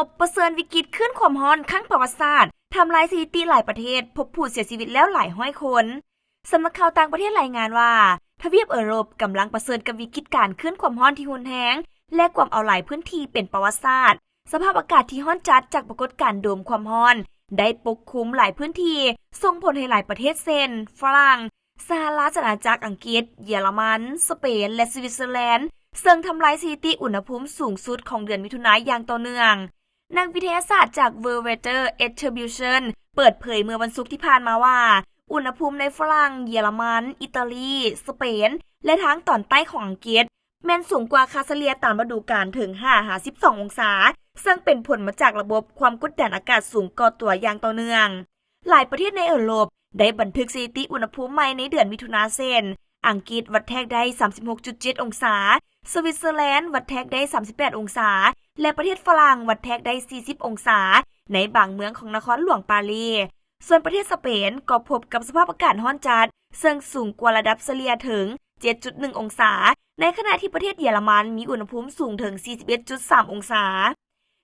ปเผชิญวิกฤตคลื่นความร้อนครั้งประวัติศาสตร์ทำลายสถิติหลายประเทศพบผู้เสียชีวิตแล้วหลายร้อยคนสำนักข่าวต่างประเทศรายงานว่าทวีปยุโรปกำลังเผชิญกับวิกฤตการคลื่นความร้อนที่รุนแรงและความเอาหลายพื้นที่เป็นประวัติศาสตร์สภาพอากาศที่ร้อนจัดจากปรากฏการณ์โดมความร้อนได้ปกคลุมหลายพื้นที่ส่งผลให้หลายประเทศเช่นฝรั่งสหราชอาณาจักรอังกฤษเยอรมันสเปนและสวิตเซอร์แลนด์ซึ่งทำลายสถิติอุณหภูมิสูงสุดของเดือนมิถุนายนอย่างต่อเนื่องนักวิทยาศาสตร์จาก World Weather Attribution เปิดเผยเมื่อวันศุกร์ที่ผ่านมาว่าอุณหภูมิในฝรั่งเยอรมันอิตาลีสเปนและทางตอนใต้ของอังกฤษแม้นสูงกว่าค่าเฉลี่ยตามฤดูกาลถึง5-12 องศาซึ่งเป็นผลมาจากระบบความกดดันอากาศสูงก่อตัวอย่างต่อเนื่องหลายประเทศในยุโรปได้บันทึกสถิติอุณหภูมิใหม่ในเดือนมิถุนายนเช่นอังกฤษวัดแทกได้ 36.7 องศาสวิตเซอร์แลนด์วัดแทกได้ 38 องศาและประเทศฝรั่งวัดแทกได้ 40 องศาในบางเมืองของนครหลวงปารีสส่วนประเทศสเปนก็พบกับสภาพอากาศร้อนจัดซึ่งสูงกว่าระดับเฉลี่ยถึง 7.1 องศาในขณะที่ประเทศเยอรมันมีอุณหภูมิสูงถึง 41.3 องศา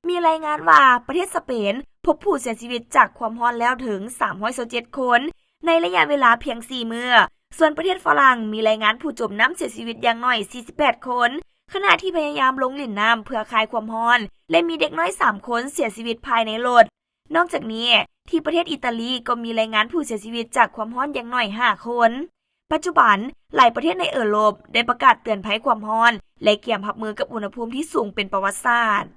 มีรายงานว่าประเทศสเปนพบผู้เสียชีวิตจากความร้อนแล้วถึง327คนในระยะเวลาเพียง4มื้อส่วนประเทศฝรั่งมีรายงานผู้จมน้ำเสียชีวิตอย่างน้อย48คนขณะที่พยายามลงเล่นน้ำเพื่อคลายความร้อนและมีเด็กน้อย3คนเสียชีวิตภายในรถนอกจากนี้ที่ประเทศอิตาลีก็มีรายงานผู้เสียชีวิตจากความร้อนอย่างน้อย5คนปัจจุบันหลายประเทศในยุโรปได้ประกาศเตือนภัยความร้อนและเตรียมรับมือกับอุณหภูมิที่สูงเป็นประวัติศาสตร์